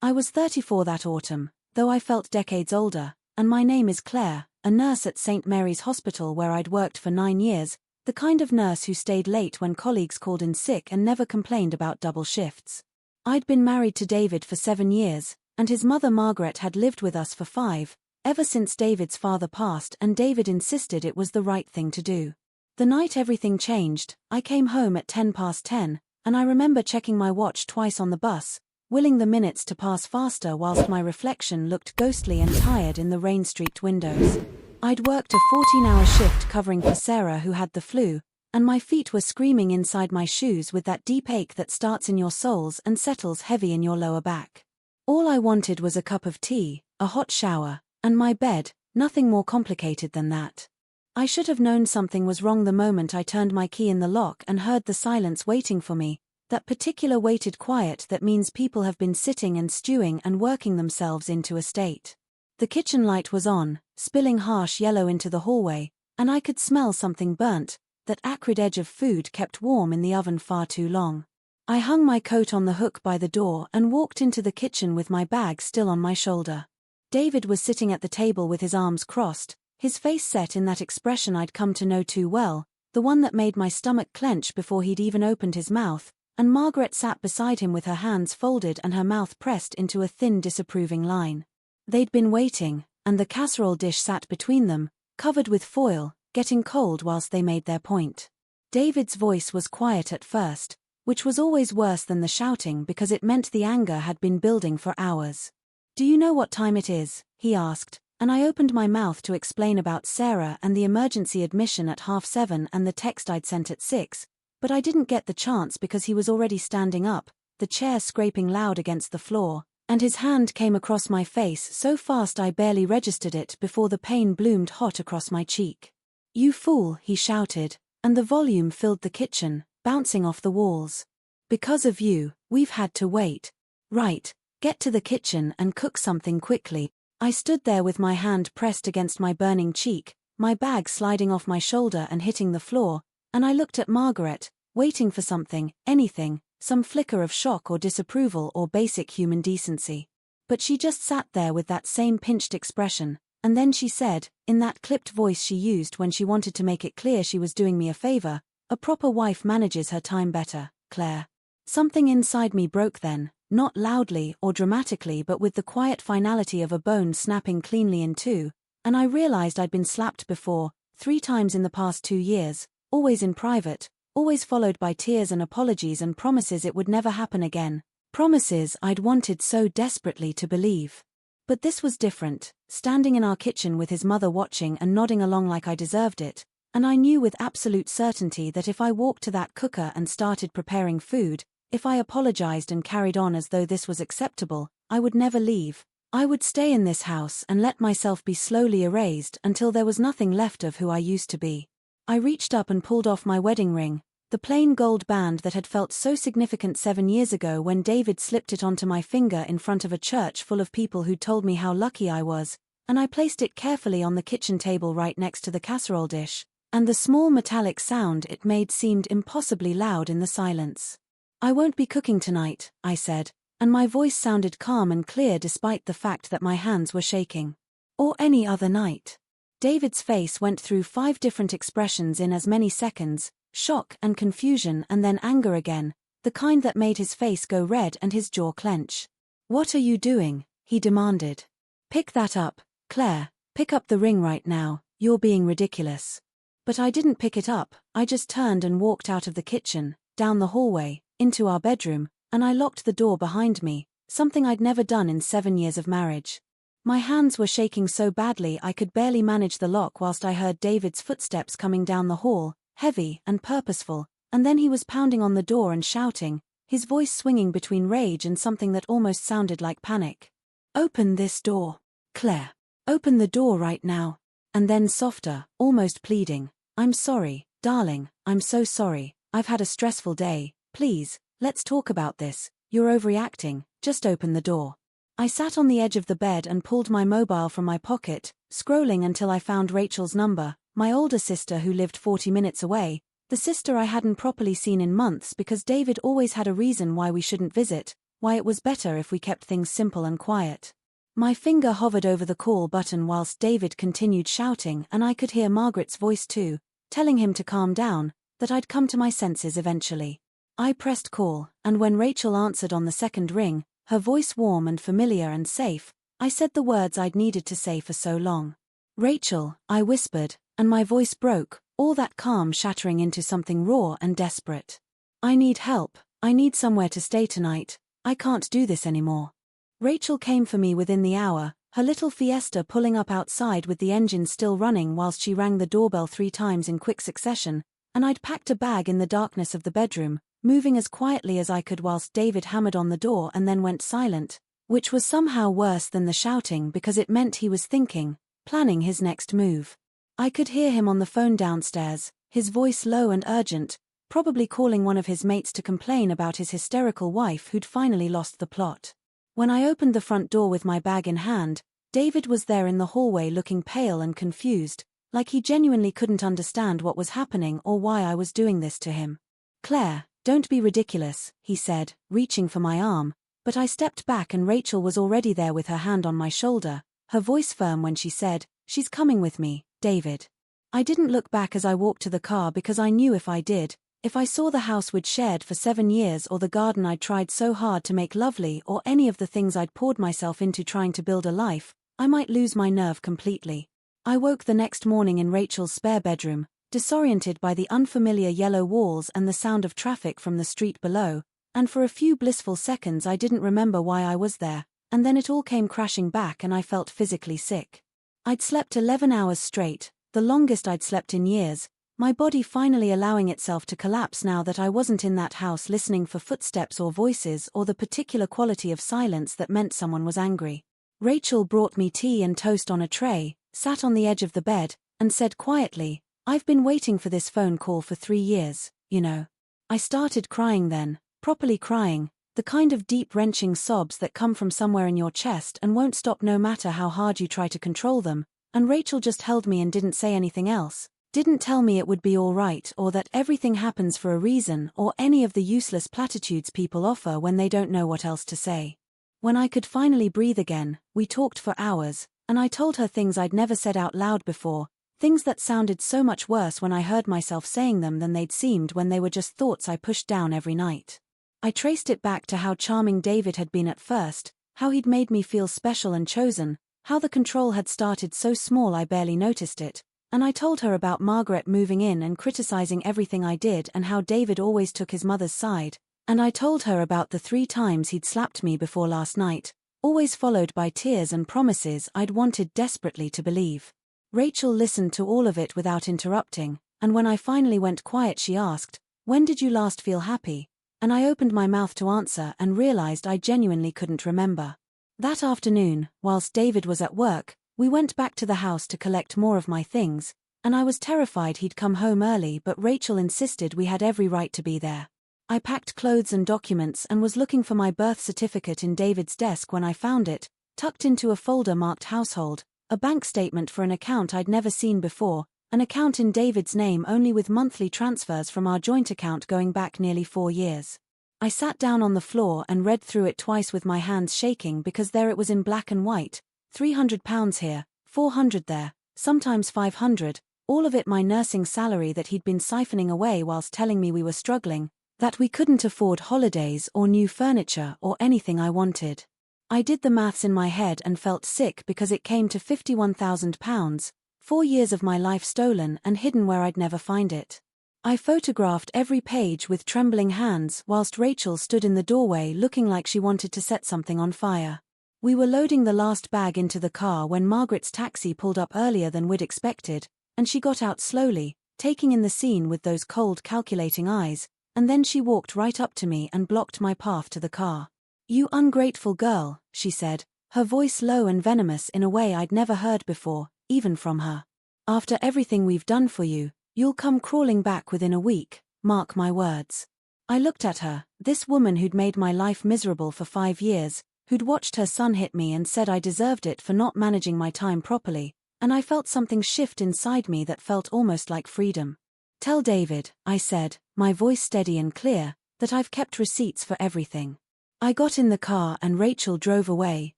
I was 34 that autumn, though I felt decades older, and my name is Claire, a nurse at St. Mary's Hospital where I'd worked for 9 years, the kind of nurse who stayed late when colleagues called in sick and never complained about double shifts. I'd been married to David for 7 years, and his mother Margaret had lived with us for 5, ever since David's father passed, and David insisted it was the right thing to do. The night everything changed, I came home at 10 past 10, and I remember checking my watch twice on the bus, willing the minutes to pass faster whilst my reflection looked ghostly and tired in the rain-streaked windows. I'd worked a 14-hour shift covering for Sarah who had the flu, and my feet were screaming inside my shoes with that deep ache that starts in your soles and settles heavy in your lower back. All I wanted was a cup of tea, a hot shower, and my bed, nothing more complicated than that. I should have known something was wrong the moment I turned my key in the lock and heard the silence waiting for me, that particular weighted quiet that means people have been sitting and stewing and working themselves into a state. The kitchen light was on, spilling harsh yellow into the hallway, and I could smell something burnt, that acrid edge of food kept warm in the oven far too long. I hung my coat on the hook by the door and walked into the kitchen with my bag still on my shoulder. David was sitting at the table with his arms crossed, his face set in that expression I'd come to know too well, the one that made my stomach clench before he'd even opened his mouth, and Margaret sat beside him with her hands folded and her mouth pressed into a thin disapproving line. They'd been waiting, and the casserole dish sat between them, covered with foil, getting cold whilst they made their point. David's voice was quiet at first, which was always worse than the shouting because it meant the anger had been building for hours. "Do you know what time it is?" he asked, and I opened my mouth to explain about Sarah and the emergency admission at 7:30 and the text I'd sent at 6, but I didn't get the chance because he was already standing up, the chair scraping loud against the floor, and his hand came across my face so fast I barely registered it before the pain bloomed hot across my cheek. "You fool," he shouted, and the volume filled the kitchen, bouncing off the walls. "Because of you, we've had to wait. Right, get to the kitchen and cook something quickly." I stood there with my hand pressed against my burning cheek, my bag sliding off my shoulder and hitting the floor, and I looked at Margaret, waiting for something, anything, some flicker of shock or disapproval or basic human decency. But she just sat there with that same pinched expression, and then she said, in that clipped voice she used when she wanted to make it clear she was doing me a favor, "A proper wife manages her time better, Claire." Something inside me broke then, not loudly or dramatically but with the quiet finality of a bone snapping cleanly in two, and I realized I'd been slapped before, 3 times in the past 2 years, always in private, always followed by tears and apologies and promises it would never happen again, promises I'd wanted so desperately to believe. But this was different, standing in our kitchen with his mother watching and nodding along like I deserved it, and I knew with absolute certainty that if I walked to that cooker and started preparing food, if I apologized and carried on as though this was acceptable, I would never leave. I would stay in this house and let myself be slowly erased until there was nothing left of who I used to be. I reached up and pulled off my wedding ring, the plain gold band that had felt so significant 7 years ago when David slipped it onto my finger in front of a church full of people who told me how lucky I was, and I placed it carefully on the kitchen table right next to the casserole dish, and the small metallic sound it made seemed impossibly loud in the silence. "I won't be cooking tonight," I said, and my voice sounded calm and clear despite the fact that my hands were shaking. "Or any other night." David's face went through 5 different expressions in as many seconds, shock and confusion and then anger again, the kind that made his face go red and his jaw clench. "What are you doing?" he demanded. "Pick that up, Claire, pick up the ring right now, you're being ridiculous." But I didn't pick it up, I just turned and walked out of the kitchen, down the hallway, into our bedroom, and I locked the door behind me, something I'd never done in 7 years of marriage. My hands were shaking so badly I could barely manage the lock whilst I heard David's footsteps coming down the hall, heavy and purposeful, and then he was pounding on the door and shouting, his voice swinging between rage and something that almost sounded like panic. "Open this door, Claire. Open the door right now." And then softer, almost pleading, "I'm sorry, darling, I'm so sorry, I've had a stressful day. Please, let's talk about this, you're overreacting, just open the door." I sat on the edge of the bed and pulled my mobile from my pocket, scrolling until I found Rachel's number, my older sister who lived 40 minutes away, the sister I hadn't properly seen in months because David always had a reason why we shouldn't visit, why it was better if we kept things simple and quiet. My finger hovered over the call button whilst David continued shouting, and I could hear Margaret's voice too, telling him to calm down, that I'd come to my senses eventually. I pressed call, and when Rachel answered on the second ring, her voice warm and familiar and safe, I said the words I'd needed to say for so long. "Rachel," I whispered, and my voice broke, all that calm shattering into something raw and desperate. "I need help. I need somewhere to stay tonight. I can't do this anymore." Rachel came for me within the hour, her little Fiesta pulling up outside with the engine still running whilst she rang the doorbell 3 times in quick succession, and I'd packed a bag in the darkness of the bedroom, moving as quietly as I could whilst David hammered on the door and then went silent, which was somehow worse than the shouting because it meant he was thinking, planning his next move. I could hear him on the phone downstairs, his voice low and urgent, probably calling one of his mates to complain about his hysterical wife who'd finally lost the plot. When I opened the front door with my bag in hand, David was there in the hallway looking pale and confused, like he genuinely couldn't understand what was happening or why I was doing this to him. "Claire, don't be ridiculous," he said, reaching for my arm, but I stepped back and Rachel was already there with her hand on my shoulder, her voice firm when she said, "She's coming with me, David." I didn't look back as I walked to the car because I knew if I did, if I saw the house we'd shared for 7 years or the garden I'd tried so hard to make lovely or any of the things I'd poured myself into trying to build a life, I might lose my nerve completely. I woke the next morning in Rachel's spare bedroom, disoriented by the unfamiliar yellow walls and the sound of traffic from the street below, and for a few blissful seconds I didn't remember why I was there, and then it all came crashing back and I felt physically sick. I'd slept 11 hours straight, the longest I'd slept in years, my body finally allowing itself to collapse now that I wasn't in that house listening for footsteps or voices or the particular quality of silence that meant someone was angry. Rachel brought me tea and toast on a tray, sat on the edge of the bed, and said quietly, "I've been waiting for this phone call for 3 years, you know." I started crying then, properly crying, the kind of deep wrenching sobs that come from somewhere in your chest and won't stop no matter how hard you try to control them, and Rachel just held me and didn't say anything else. Didn't tell me it would be all right or that everything happens for a reason or any of the useless platitudes people offer when they don't know what else to say. When I could finally breathe again, we talked for hours, and I told her things I'd never said out loud before, things that sounded so much worse when I heard myself saying them than they'd seemed when they were just thoughts I pushed down every night. I traced it back to how charming David had been at first, how he'd made me feel special and chosen, how the control had started so small I barely noticed it. And I told her about Margaret moving in and criticizing everything I did and how David always took his mother's side, and I told her about the 3 times he'd slapped me before last night, always followed by tears and promises I'd wanted desperately to believe. Rachel listened to all of it without interrupting, and when I finally went quiet she asked, "When did you last feel happy?" And I opened my mouth to answer and realized I genuinely couldn't remember. That afternoon, whilst David was at work, we went back to the house to collect more of my things, and I was terrified he'd come home early but Rachel insisted we had every right to be there. I packed clothes and documents and was looking for my birth certificate in David's desk when I found it, tucked into a folder marked household, a bank statement for an account I'd never seen before, an account in David's name only with monthly transfers from our joint account going back nearly 4 years. I sat down on the floor and read through it twice with my hands shaking because there it was in black and white. £300 here, 400 there, sometimes 500, all of it my nursing salary that he'd been siphoning away whilst telling me we were struggling, that we couldn't afford holidays or new furniture or anything I wanted. I did the maths in my head and felt sick because it came to £51,000, 4 years of my life stolen and hidden where I'd never find it. I photographed every page with trembling hands whilst Rachel stood in the doorway looking like she wanted to set something on fire. We were loading the last bag into the car when Margaret's taxi pulled up earlier than we'd expected, and she got out slowly, taking in the scene with those cold, calculating eyes, and then she walked right up to me and blocked my path to the car. "You ungrateful girl," she said, her voice low and venomous in a way I'd never heard before, even from her. "After everything we've done for you, you'll come crawling back within a week, mark my words." I looked at her, this woman who'd made my life miserable for 5 years, who'd watched her son hit me and said I deserved it for not managing my time properly, and I felt something shift inside me that felt almost like freedom. "Tell David," I said, my voice steady and clear, "that I've kept receipts for everything. I got in the car and Rachel drove away,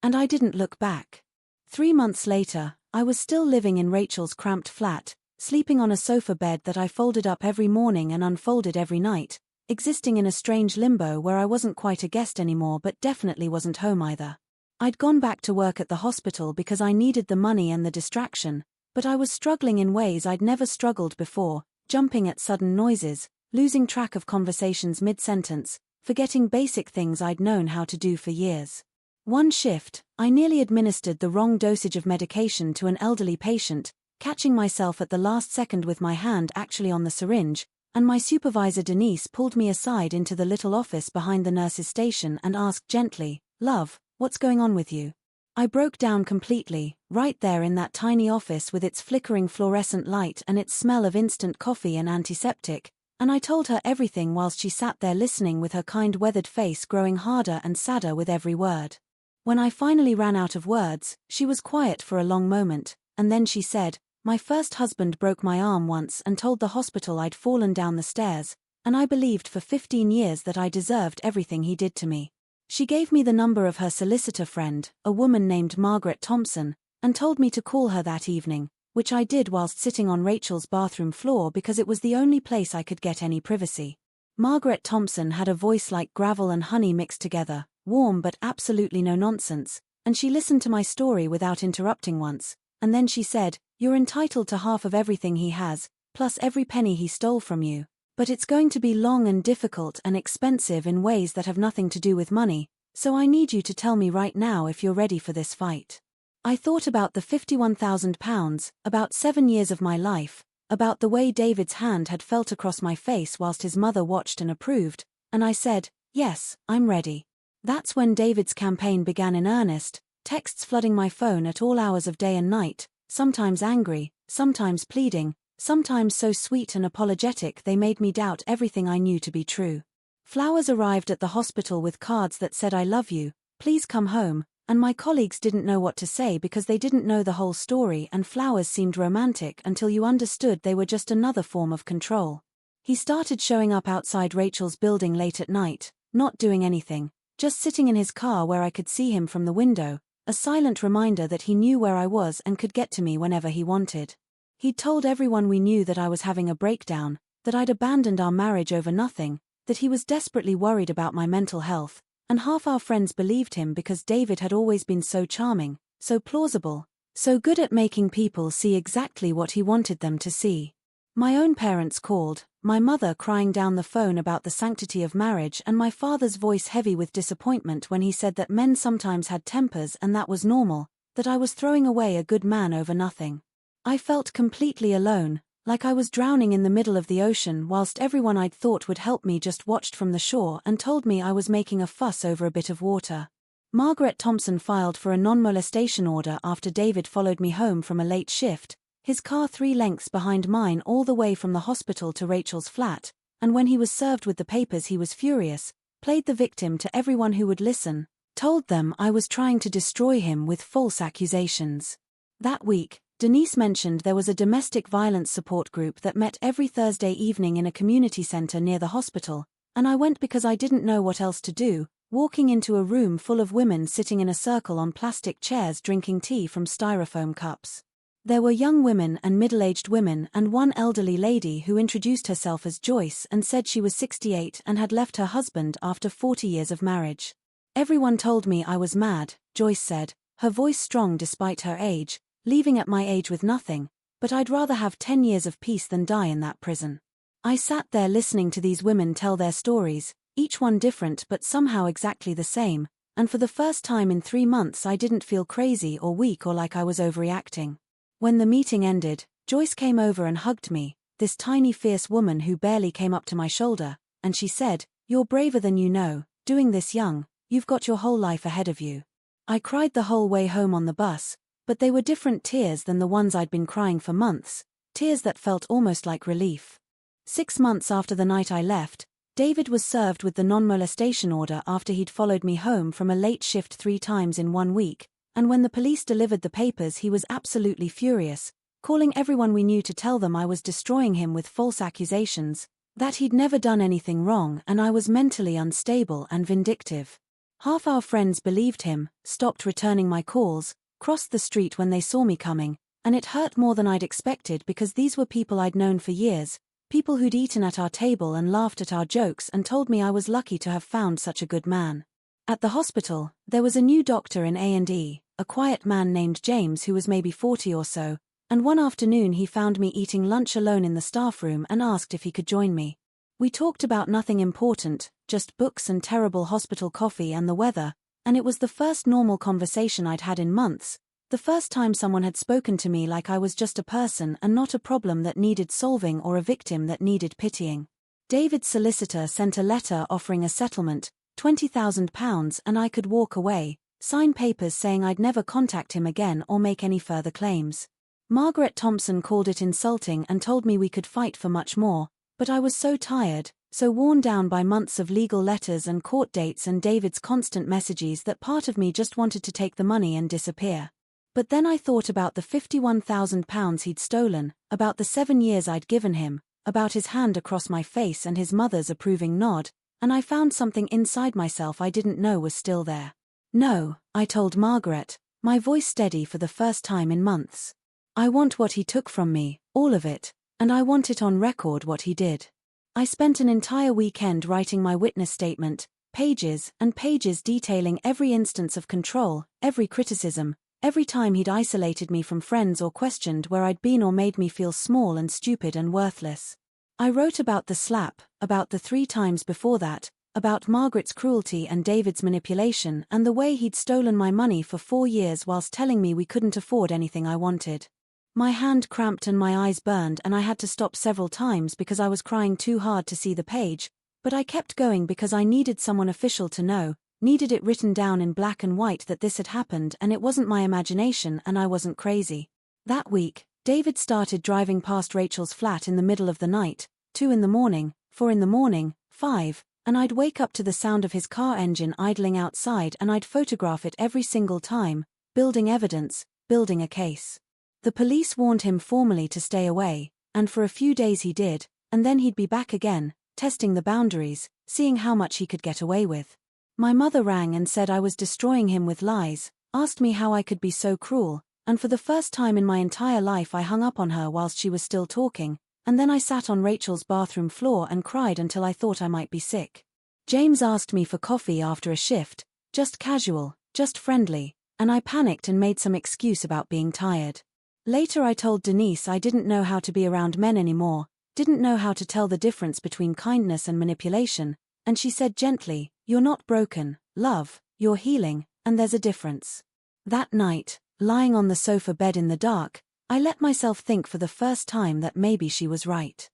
and I didn't look back. 3 months later, I was still living in Rachel's cramped flat, sleeping on a sofa bed that I folded up every morning and unfolded every night, existing in a strange limbo where I wasn't quite a guest anymore but definitely wasn't home either. I'd gone back to work at the hospital because I needed the money and the distraction, but I was struggling in ways I'd never struggled before, jumping at sudden noises, losing track of conversations mid-sentence, forgetting basic things I'd known how to do for years. One shift, I nearly administered the wrong dosage of medication to an elderly patient, catching myself at the last second with my hand actually on the syringe, and my supervisor Denise pulled me aside into the little office behind the nurse's station and asked gently, "Love, what's going on with you?" I broke down completely, right there in that tiny office with its flickering fluorescent light and its smell of instant coffee and antiseptic, and I told her everything whilst she sat there listening with her kind weathered face growing harder and sadder with every word. When I finally ran out of words, she was quiet for a long moment, and then she said, "My first husband broke my arm once and told the hospital I'd fallen down the stairs, and I believed for 15 years that I deserved everything he did to me." She gave me the number of her solicitor friend, a woman named Margaret Thompson, and told me to call her that evening, which I did whilst sitting on Rachel's bathroom floor because it was the only place I could get any privacy. Margaret Thompson had a voice like gravel and honey mixed together, warm but absolutely no nonsense, and she listened to my story without interrupting once, and then she said, "You're entitled to half of everything he has, plus every penny he stole from you, but it's going to be long and difficult and expensive in ways that have nothing to do with money, so I need you to tell me right now if you're ready for this fight." I thought about the £51,000, about 7 years of my life, about the way David's hand had felt across my face whilst his mother watched and approved, and I said, "Yes, I'm ready." That's when David's campaign began in earnest, texts flooding my phone at all hours of day and night, sometimes angry, sometimes pleading, sometimes so sweet and apologetic they made me doubt everything I knew to be true. Flowers arrived at the hospital with cards that said "I love you, please come home," and my colleagues didn't know what to say because they didn't know the whole story, and flowers seemed romantic until you understood they were just another form of control. He started showing up outside Rachel's building late at night, not doing anything, just sitting in his car where I could see him from the window, a silent reminder that he knew where I was and could get to me whenever he wanted. He'd told everyone we knew that I was having a breakdown, that I'd abandoned our marriage over nothing, that he was desperately worried about my mental health, and half our friends believed him because David had always been so charming, so plausible, so good at making people see exactly what he wanted them to see. My own parents called, my mother crying down the phone about the sanctity of marriage and my father's voice heavy with disappointment when he said that men sometimes had tempers and that was normal, that I was throwing away a good man over nothing. I felt completely alone, like I was drowning in the middle of the ocean whilst everyone I'd thought would help me just watched from the shore and told me I was making a fuss over a bit of water. Margaret Thompson filed for a non-molestation order after David followed me home from a late shift, his car 3 lengths behind mine all the way from the hospital to Rachel's flat, and when he was served with the papers he was furious, played the victim to everyone who would listen, told them I was trying to destroy him with false accusations. That week, Denise mentioned there was a domestic violence support group that met every Thursday evening in a community center near the hospital, and I went because I didn't know what else to do, walking into a room full of women sitting in a circle on plastic chairs drinking tea from styrofoam cups. There were young women and middle-aged women and one elderly lady who introduced herself as Joyce and said she was 68 and had left her husband after 40 years of marriage. "Everyone told me I was mad," Joyce said, her voice strong despite her age, "leaving at my age with nothing, but I'd rather have 10 years of peace than die in that prison." I sat there listening to these women tell their stories, each one different but somehow exactly the same, and for the first time in 3 months I didn't feel crazy or weak or like I was overreacting. When the meeting ended, Joyce came over and hugged me, this tiny fierce woman who barely came up to my shoulder, and she said, "You're braver than you know, doing this young, you've got your whole life ahead of you." I cried the whole way home on the bus, but they were different tears than the ones I'd been crying for months, tears that felt almost like relief. 6 months after the night I left, David was served with the non-molestation order after he'd followed me home from a late shift 3 times in 1 week, and when the police delivered the papers he was absolutely furious, calling everyone we knew to tell them I was destroying him with false accusations, that he'd never done anything wrong and I was mentally unstable and vindictive. Half our friends believed him, stopped returning my calls, crossed the street when they saw me coming, and it hurt more than I'd expected because these were people I'd known for years, people who'd eaten at our table and laughed at our jokes and told me I was lucky to have found such a good man. At the hospital, there was a new doctor in A&E, a quiet man named James who was maybe 40 or so, and one afternoon he found me eating lunch alone in the staff room and asked if he could join me. We talked about nothing important, just books and terrible hospital coffee and the weather, and it was the first normal conversation I'd had in months, the first time someone had spoken to me like I was just a person and not a problem that needed solving or a victim that needed pitying. David's solicitor sent a letter offering a settlement, £20,000, and I could walk away, sign papers saying I'd never contact him again or make any further claims. Margaret Thompson called it insulting and told me we could fight for much more, but I was so tired, so worn down by months of legal letters and court dates and David's constant messages that part of me just wanted to take the money and disappear. But then I thought about the £51,000 he'd stolen, about the 7 years I'd given him, about his hand across my face and his mother's approving nod, and I found something inside myself I didn't know was still there. No, I told Margaret, my voice steady for the first time in months. I want what he took from me, all of it, and I want it on record what he did. I spent an entire weekend writing my witness statement, pages and pages detailing every instance of control, every criticism, every time he'd isolated me from friends or questioned where I'd been or made me feel small and stupid and worthless. I wrote about the slap, about the 3 times before that, about Margaret's cruelty and David's manipulation and the way he'd stolen my money for 4 years whilst telling me we couldn't afford anything I wanted. My hand cramped and my eyes burned and I had to stop several times because I was crying too hard to see the page, but I kept going because I needed someone official to know, needed it written down in black and white that this had happened and it wasn't my imagination and I wasn't crazy. That week, David started driving past Rachel's flat in the middle of the night, 2 in the morning, 4 in the morning, 5, and I'd wake up to the sound of his car engine idling outside and I'd photograph it every single time, building evidence, building a case. The police warned him formally to stay away, and for a few days he did, and then he'd be back again, testing the boundaries, seeing how much he could get away with. My mother rang and said I was destroying him with lies, asked me how I could be so cruel, and for the first time in my entire life I hung up on her whilst she was still talking, and then I sat on Rachel's bathroom floor and cried until I thought I might be sick. James asked me for coffee after a shift, just casual, just friendly, and I panicked and made some excuse about being tired. Later I told Denise I didn't know how to be around men anymore, didn't know how to tell the difference between kindness and manipulation, and she said gently, "You're not broken, love, you're healing, and there's a difference." That night, lying on the sofa bed in the dark, I let myself think for the first time that maybe she was right.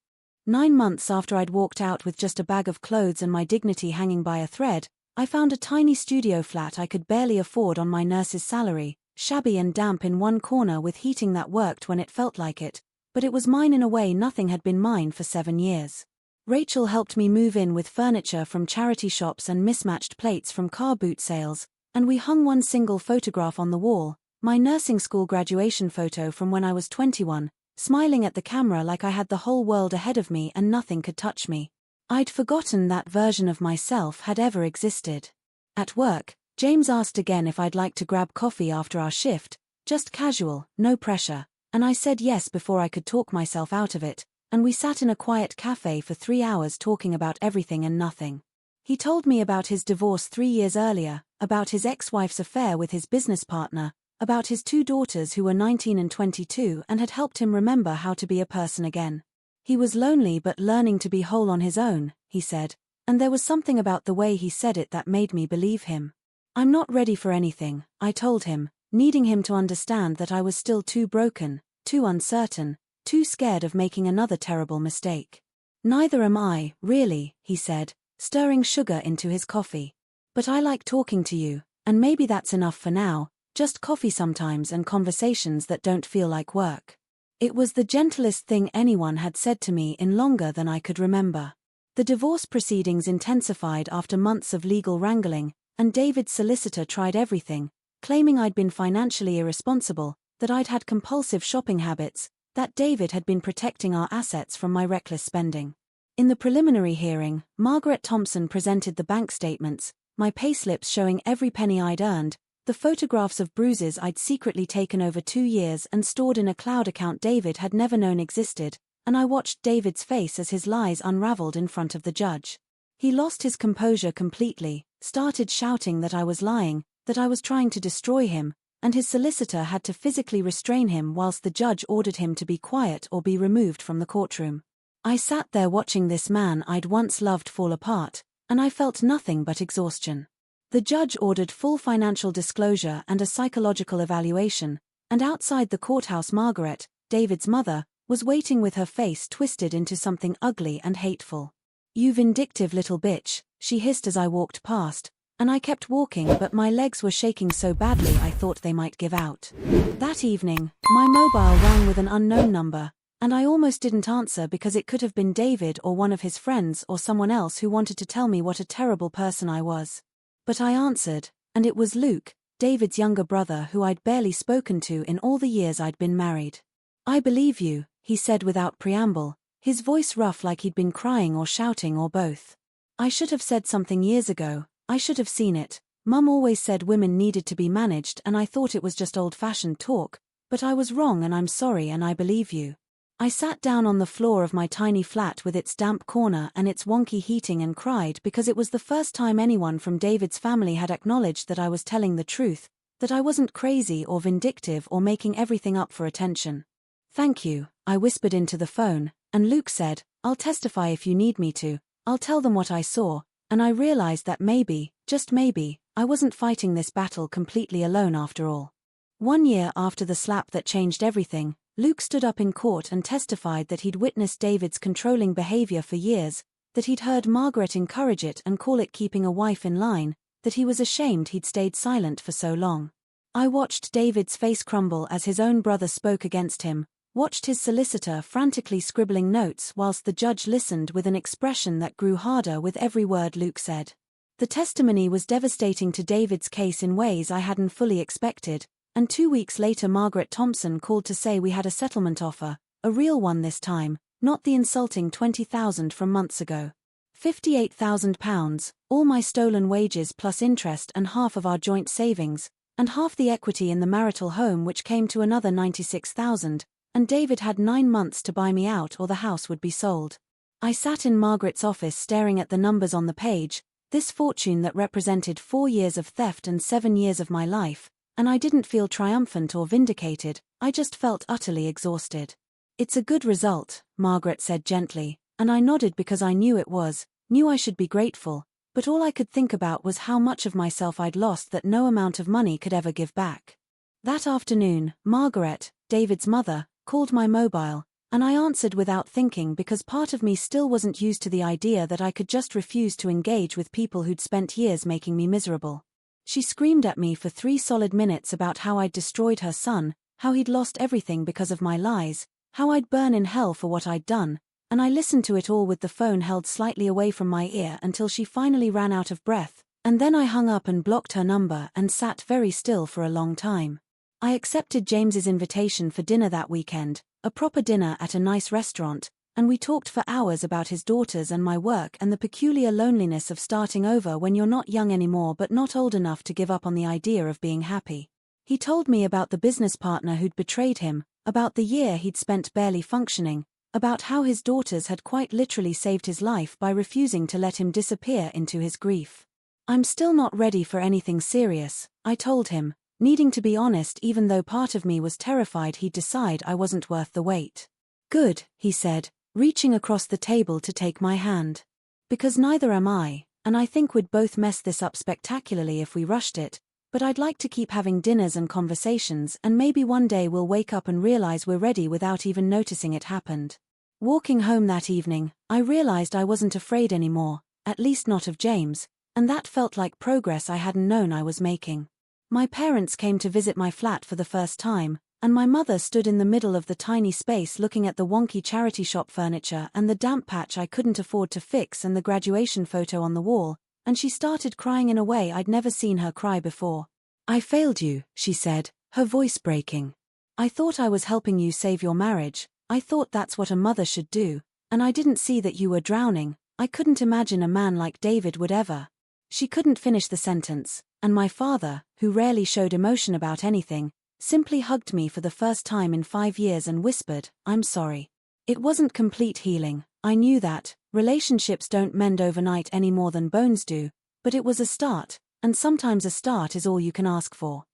9 months after I'd walked out with just a bag of clothes and my dignity hanging by a thread, I found a tiny studio flat I could barely afford on my nurse's salary, shabby and damp in one corner with heating that worked when it felt like it, but it was mine in a way nothing had been mine for 7 years. Rachel helped me move in with furniture from charity shops and mismatched plates from car boot sales, and we hung one single photograph on the wall, my nursing school graduation photo from when I was 21, smiling at the camera like I had the whole world ahead of me and nothing could touch me. I'd forgotten that version of myself had ever existed. At work, James asked again if I'd like to grab coffee after our shift, just casual, no pressure, and I said yes before I could talk myself out of it, and we sat in a quiet cafe for 3 hours talking about everything and nothing. He told me about his divorce 3 years earlier, about his ex-wife's affair with his business partner, about his 2 daughters who were 19 and 22 and had helped him remember how to be a person again. He was lonely but learning to be whole on his own, he said, and there was something about the way he said it that made me believe him. "I'm not ready for anything," I told him, needing him to understand that I was still too broken, too uncertain, too scared of making another terrible mistake. "Neither am I, really," he said, stirring sugar into his coffee. "But I like talking to you, and maybe that's enough for now, just coffee sometimes and conversations that don't feel like work." It was the gentlest thing anyone had said to me in longer than I could remember. The divorce proceedings intensified after months of legal wrangling, and David's solicitor tried everything, claiming I'd been financially irresponsible, that I'd had compulsive shopping habits, that David had been protecting our assets from my reckless spending. In the preliminary hearing, Margaret Thompson presented the bank statements, my payslips showing every penny I'd earned, the photographs of bruises I'd secretly taken over 2 years and stored in a cloud account David had never known existed, and I watched David's face as his lies unraveled in front of the judge. He lost his composure completely, started shouting that I was lying, that I was trying to destroy him, and his solicitor had to physically restrain him whilst the judge ordered him to be quiet or be removed from the courtroom. I sat there watching this man I'd once loved fall apart, and I felt nothing but exhaustion. The judge ordered full financial disclosure and a psychological evaluation, and outside the courthouse Margaret, David's mother, was waiting with her face twisted into something ugly and hateful. "You vindictive little bitch," she hissed as I walked past, and I kept walking but my legs were shaking so badly I thought they might give out. That evening, my mobile rang with an unknown number, and I almost didn't answer because it could have been David or one of his friends or someone else who wanted to tell me what a terrible person I was. But I answered, and it was Luke, David's younger brother who I'd barely spoken to in all the years I'd been married. "I believe you," he said without preamble, his voice rough like he'd been crying or shouting or both. "I should have said something years ago, I should have seen it. Mum always said women needed to be managed and I thought it was just old-fashioned talk, but I was wrong and I'm sorry and I believe you." I sat down on the floor of my tiny flat with its damp corner and its wonky heating and cried because it was the first time anyone from David's family had acknowledged that I was telling the truth, that I wasn't crazy or vindictive or making everything up for attention. "Thank you," I whispered into the phone, and Luke said, "I'll testify if you need me to, I'll tell them what I saw," and I realized that maybe, just maybe, I wasn't fighting this battle completely alone after all. 1 year after the slap that changed everything, Luke stood up in court and testified that he'd witnessed David's controlling behavior for years, that he'd heard Margaret encourage it and call it keeping a wife in line, that he was ashamed he'd stayed silent for so long. I watched David's face crumble as his own brother spoke against him, watched his solicitor frantically scribbling notes whilst the judge listened with an expression that grew harder with every word Luke said. The testimony was devastating to David's case in ways I hadn't fully expected, and 2 weeks later Margaret Thompson called to say we had a settlement offer, a real one this time, not the insulting $20,000 from months ago. £58,000, all my stolen wages plus interest and half of our joint savings, and half the equity in the marital home which came to another $96,000, and David had 9 months to buy me out or the house would be sold. I sat in Margaret's office staring at the numbers on the page, this fortune that represented 4 years of theft and 7 years of my life, and I didn't feel triumphant or vindicated, I just felt utterly exhausted. "It's a good result," Margaret said gently, and I nodded because I knew it was, knew I should be grateful, but all I could think about was how much of myself I'd lost that no amount of money could ever give back. That afternoon, Margaret, David's mother, called my mobile, and I answered without thinking because part of me still wasn't used to the idea that I could just refuse to engage with people who'd spent years making me miserable. She screamed at me for 3 solid minutes about how I'd destroyed her son, how he'd lost everything because of my lies, how I'd burn in hell for what I'd done, and I listened to it all with the phone held slightly away from my ear until she finally ran out of breath, and then I hung up and blocked her number and sat very still for a long time. I accepted James's invitation for dinner that weekend, a proper dinner at a nice restaurant, and we talked for hours about his daughters and my work and the peculiar loneliness of starting over when you're not young anymore but not old enough to give up on the idea of being happy. He told me about the business partner who'd betrayed him, about the year he'd spent barely functioning, about how his daughters had quite literally saved his life by refusing to let him disappear into his grief. "I'm still not ready for anything serious," I told him, needing to be honest even though part of me was terrified he'd decide I wasn't worth the wait. "Good," he said, reaching across the table to take my hand. "Because neither am I, and I think we'd both mess this up spectacularly if we rushed it, but I'd like to keep having dinners and conversations and maybe one day we'll wake up and realize we're ready without even noticing it happened." Walking home that evening, I realized I wasn't afraid anymore, at least not of James, and that felt like progress I hadn't known I was making. My parents came to visit my flat for the first time, and my mother stood in the middle of the tiny space looking at the wonky charity shop furniture and the damp patch I couldn't afford to fix and the graduation photo on the wall, and she started crying in a way I'd never seen her cry before. "I failed you," she said, her voice breaking. "I thought I was helping you save your marriage, I thought that's what a mother should do, and I didn't see that you were drowning, I couldn't imagine a man like David would ever." She couldn't finish the sentence, and my father, who rarely showed emotion about anything, simply hugged me for the first time in 5 years and whispered, "I'm sorry." It wasn't complete healing, I knew that. Relationships don't mend overnight any more than bones do, but it was a start, and sometimes a start is all you can ask for.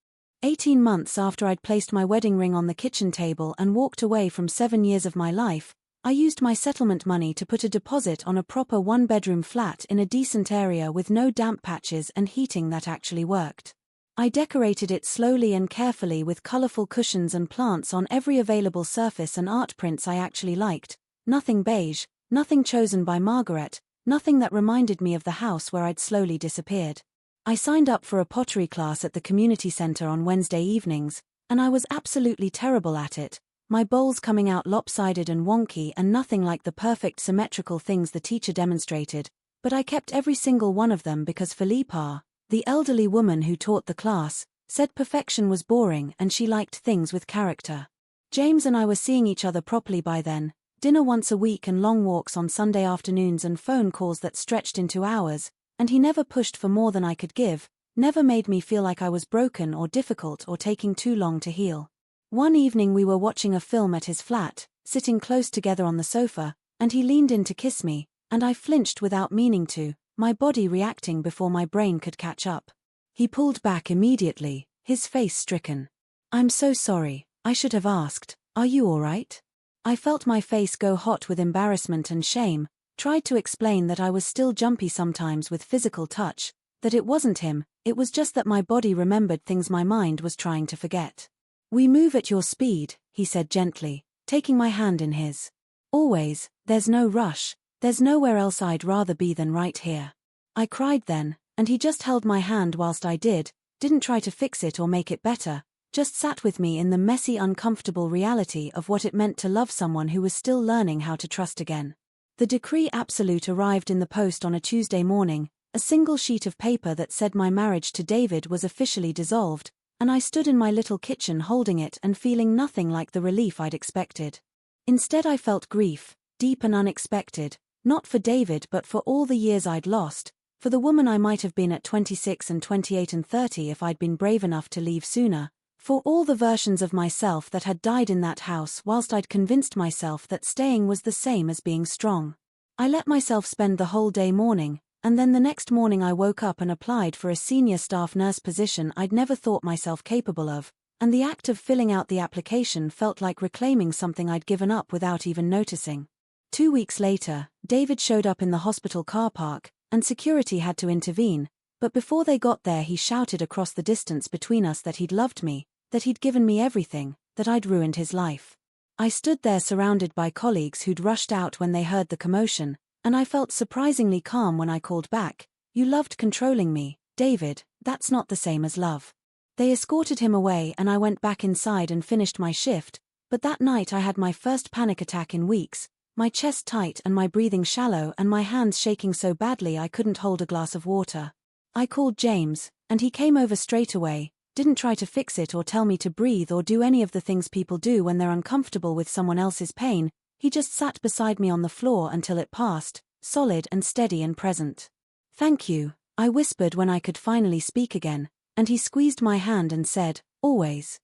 18 months after I'd placed my wedding ring on the kitchen table and walked away from 7 years of my life, I used my settlement money to put a deposit on a proper one-bedroom flat in a decent area with no damp patches and heating that actually worked. I decorated it slowly and carefully with colorful cushions and plants on every available surface and art prints I actually liked, nothing beige, nothing chosen by Margaret, nothing that reminded me of the house where I'd slowly disappeared. I signed up for a pottery class at the community center on Wednesday evenings, and I was absolutely terrible at it, my bowls coming out lopsided and wonky and nothing like the perfect symmetrical things the teacher demonstrated, but I kept every single one of them because Philippa, the elderly woman who taught the class, said perfection was boring and she liked things with character. James and I were seeing each other properly by then, dinner once a week and long walks on Sunday afternoons and phone calls that stretched into hours, and he never pushed for more than I could give, never made me feel like I was broken or difficult or taking too long to heal. One evening we were watching a film at his flat, sitting close together on the sofa, and he leaned in to kiss me, and I flinched without meaning to, my body reacting before my brain could catch up. He pulled back immediately, his face stricken. "I'm so sorry, I should have asked, are you all right?" I felt my face go hot with embarrassment and shame, tried to explain that I was still jumpy sometimes with physical touch, that it wasn't him, it was just that my body remembered things my mind was trying to forget. "We move at your speed," he said gently, taking my hand in his. "Always, there's no rush. There's nowhere else I'd rather be than right here." I cried then, and he just held my hand whilst I didn't try to fix it or make it better, just sat with me in the messy, uncomfortable reality of what it meant to love someone who was still learning how to trust again. The decree absolute arrived in the post on a Tuesday morning, a single sheet of paper that said my marriage to David was officially dissolved, and I stood in my little kitchen holding it and feeling nothing like the relief I'd expected. Instead I felt grief, deep and unexpected, not for David but for all the years I'd lost, for the woman I might have been at 26 and 28 and 30 if I'd been brave enough to leave sooner, for all the versions of myself that had died in that house whilst I'd convinced myself that staying was the same as being strong. I let myself spend the whole day mourning, and then the next morning I woke up and applied for a senior staff nurse position I'd never thought myself capable of, and the act of filling out the application felt like reclaiming something I'd given up without even noticing. 2 weeks later, David showed up in the hospital car park, and security had to intervene, but before they got there he shouted across the distance between us that he'd loved me, that he'd given me everything, that I'd ruined his life. I stood there surrounded by colleagues who'd rushed out when they heard the commotion, and I felt surprisingly calm when I called back, "You loved controlling me, David, that's not the same as love." They escorted him away and I went back inside and finished my shift, but that night I had my first panic attack in weeks, my chest tight and my breathing shallow and my hands shaking so badly I couldn't hold a glass of water. I called James, and he came over straight away, didn't try to fix it or tell me to breathe or do any of the things people do when they're uncomfortable with someone else's pain, he just sat beside me on the floor until it passed, solid and steady and present. "Thank you," I whispered when I could finally speak again, and he squeezed my hand and said, "Always."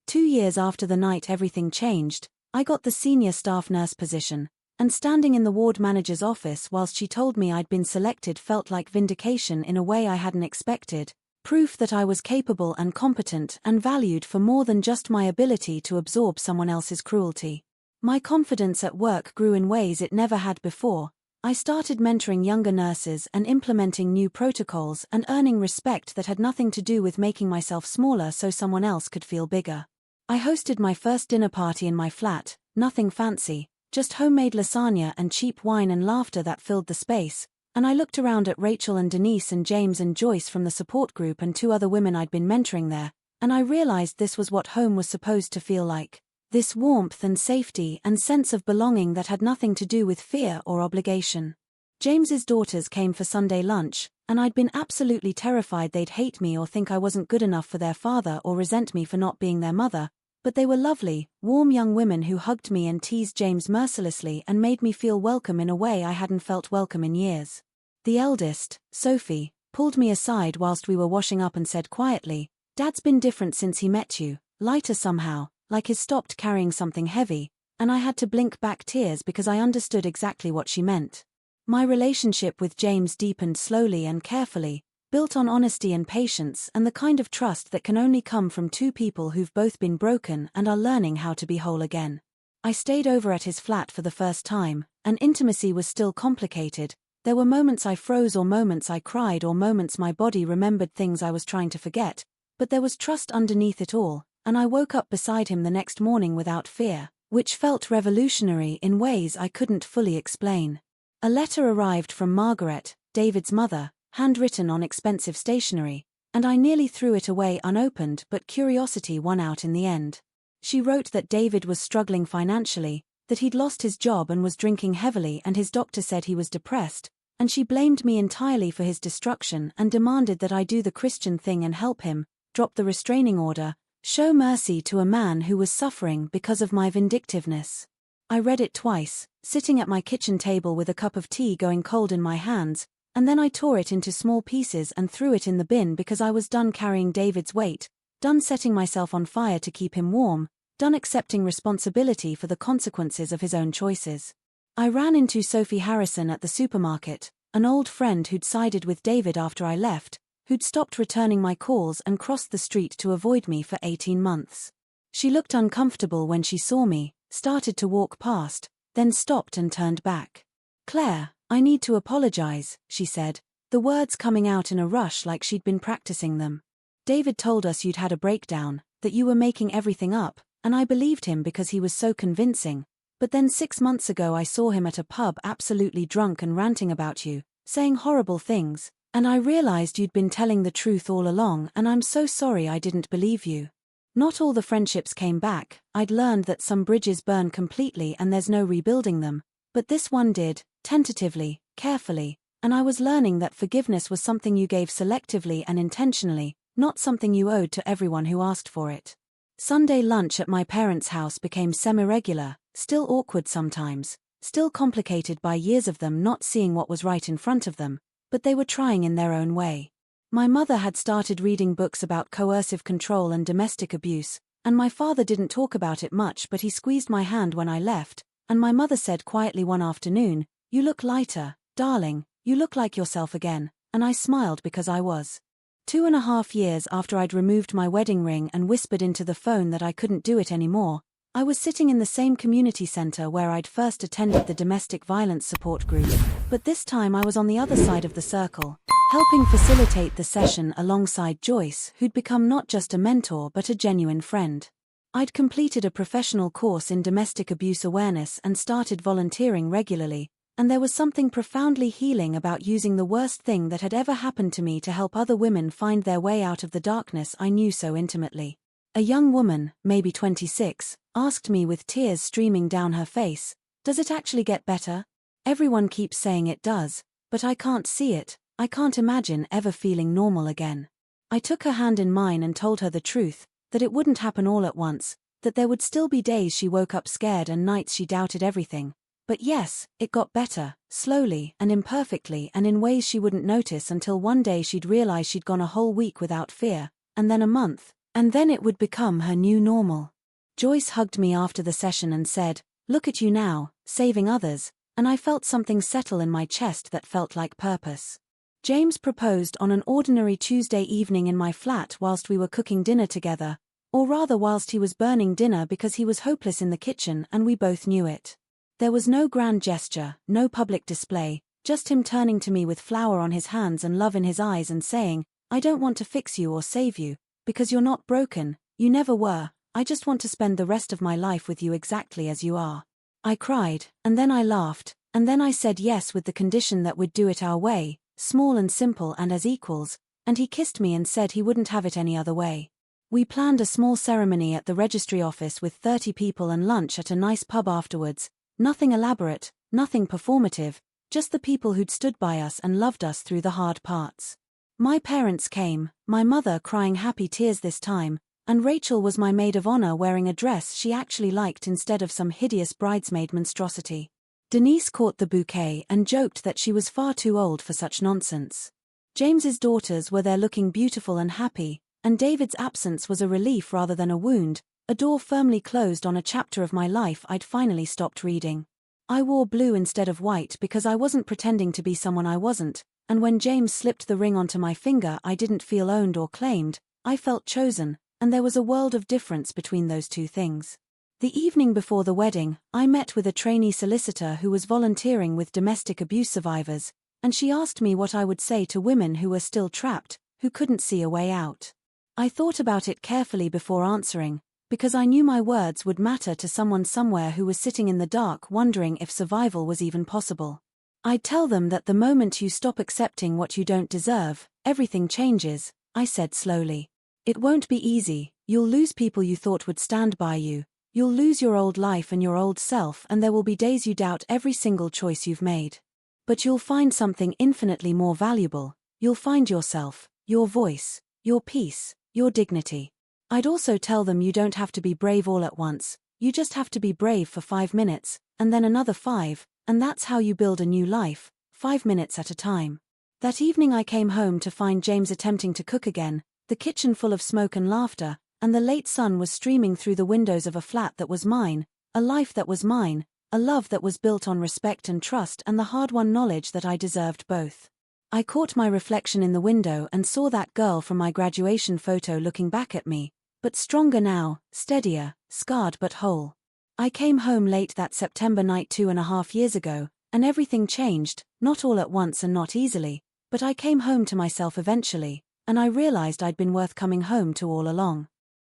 2 years after the night everything changed, I got the senior staff nurse position, and standing in the ward manager's office whilst she told me I'd been selected felt like vindication in a way I hadn't expected, proof that I was capable and competent and valued for more than just my ability to absorb someone else's cruelty. My confidence at work grew in ways it never had before. I started mentoring younger nurses and implementing new protocols and earning respect that had nothing to do with making myself smaller so someone else could feel bigger. I hosted my first dinner party in my flat, nothing fancy, just homemade lasagna and cheap wine and laughter that filled the space, and I looked around at Rachel and Denise and James and Joyce from the support group and 2 other women I'd been mentoring there, and I realized this was what home was supposed to feel like. This warmth and safety and sense of belonging that had nothing to do with fear or obligation. James's daughters came for Sunday lunch, and I'd been absolutely terrified they'd hate me or think I wasn't good enough for their father or resent me for not being their mother, but they were lovely, warm young women who hugged me and teased James mercilessly and made me feel welcome in a way I hadn't felt welcome in years. The eldest, Sophie, pulled me aside whilst we were washing up and said quietly, "Dad's been different since he met you, lighter somehow, like he's stopped carrying something heavy," and I had to blink back tears because I understood exactly what she meant. My relationship with James deepened slowly and carefully, built on honesty and patience and the kind of trust that can only come from two people who've both been broken and are learning how to be whole again. I stayed over at his flat for the first time, and intimacy was still complicated. There were moments I froze or moments I cried or moments my body remembered things I was trying to forget, but there was trust underneath it all, and I woke up beside him the next morning without fear, which felt revolutionary in ways I couldn't fully explain. A letter arrived from Margaret, David's mother, handwritten on expensive stationery, and I nearly threw it away unopened, but curiosity won out in the end. She wrote that David was struggling financially, that he'd lost his job and was drinking heavily and his doctor said he was depressed, and she blamed me entirely for his destruction and demanded that I do the Christian thing and help him, drop the restraining order, show mercy to a man who was suffering because of my vindictiveness. I read it twice, sitting at my kitchen table with a cup of tea going cold in my hands, and then I tore it into small pieces and threw it in the bin because I was done carrying David's weight, done setting myself on fire to keep him warm, done accepting responsibility for the consequences of his own choices. I ran into Sophie Harrison at the supermarket, an old friend who'd sided with David after I left, who'd stopped returning my calls and crossed the street to avoid me for 18 months. She looked uncomfortable when she saw me, started to walk past, then stopped and turned back. "Claire, I need to apologize," she said, the words coming out in a rush like she'd been practicing them. "David told us you'd had a breakdown, that you were making everything up, and I believed him because he was so convincing, but then 6 months ago I saw him at a pub absolutely drunk and ranting about you, saying horrible things, and I realized you'd been telling the truth all along and I'm so sorry I didn't believe you. Not all the friendships came back, I'd learned that some bridges burn completely and there's no rebuilding them, but this one did, tentatively, carefully, and I was learning that forgiveness was something you gave selectively and intentionally, not something you owed to everyone who asked for it." Sunday lunch at my parents' house became semi-regular, still awkward sometimes, still complicated by years of them not seeing what was right in front of them, but they were trying in their own way. My mother had started reading books about coercive control and domestic abuse, and my father didn't talk about it much but he squeezed my hand when I left, and my mother said quietly one afternoon, "You look lighter, darling, you look like yourself again," and I smiled because I was. 2.5 years after I'd removed my wedding ring and whispered into the phone that I couldn't do it anymore, I was sitting in the same community center where I'd first attended the domestic violence support group, but this time I was on the other side of the circle, helping facilitate the session alongside Joyce, who'd become not just a mentor but a genuine friend. I'd completed a professional course in domestic abuse awareness and started volunteering regularly, and there was something profoundly healing about using the worst thing that had ever happened to me to help other women find their way out of the darkness I knew so intimately. A young woman, maybe 26, asked me with tears streaming down her face, "Does it actually get better? Everyone keeps saying it does, but I can't see it, I can't imagine ever feeling normal again." I took her hand in mine and told her the truth, that it wouldn't happen all at once, that there would still be days she woke up scared and nights she doubted everything. But yes, it got better, slowly and imperfectly and in ways she wouldn't notice until one day she'd realize she'd gone a whole week without fear, and then a month, and then it would become her new normal. Joyce hugged me after the session and said, "Look at you now, saving others," and I felt something settle in my chest that felt like purpose. James proposed on an ordinary Tuesday evening in my flat whilst we were cooking dinner together, or rather whilst he was burning dinner because he was hopeless in the kitchen and we both knew it. There was no grand gesture, no public display, just him turning to me with flour on his hands and love in his eyes and saying, "I don't want to fix you or save you, because you're not broken, you never were, I just want to spend the rest of my life with you exactly as you are." I cried, and then I laughed, and then I said yes with the condition that we'd do it our way, small and simple and as equals, and he kissed me and said he wouldn't have it any other way. We planned a small ceremony at the registry office with 30 people and lunch at a nice pub afterwards. Nothing elaborate, nothing performative, just the people who'd stood by us and loved us through the hard parts. My parents came, my mother crying happy tears this time, and Rachel was my maid of honor wearing a dress she actually liked instead of some hideous bridesmaid monstrosity. Denise caught the bouquet and joked that she was far too old for such nonsense. James's daughters were there looking beautiful and happy, and David's absence was a relief rather than a wound, a door firmly closed on a chapter of my life I'd finally stopped reading. I wore blue instead of white because I wasn't pretending to be someone I wasn't, and when James slipped the ring onto my finger I didn't feel owned or claimed, I felt chosen, and there was a world of difference between those two things. The evening before the wedding, I met with a trainee solicitor who was volunteering with domestic abuse survivors, and she asked me what I would say to women who were still trapped, who couldn't see a way out. I thought about it carefully before answering, because I knew my words would matter to someone somewhere who was sitting in the dark wondering if survival was even possible. I'd tell them that the moment you stop accepting what you don't deserve, everything changes, I said slowly. It won't be easy, you'll lose people you thought would stand by you, you'll lose your old life and your old self, and there will be days you doubt every single choice you've made. But you'll find something infinitely more valuable, you'll find yourself, your voice, your peace, your dignity. I'd also tell them you don't have to be brave all at once, you just have to be brave for 5 minutes, and then another 5, and that's how you build a new life, 5 minutes at a time. That evening I came home to find James attempting to cook again, the kitchen full of smoke and laughter, and the late sun was streaming through the windows of a flat that was mine, a life that was mine, a love that was built on respect and trust and the hard-won knowledge that I deserved both. I caught my reflection in the window and saw that girl from my graduation photo looking back at me, but stronger now, steadier, scarred but whole. I came home late that September night 2.5 years ago, and everything changed, not all at once and not easily, but I came home to myself eventually, and I realized I'd been worth coming home to all along.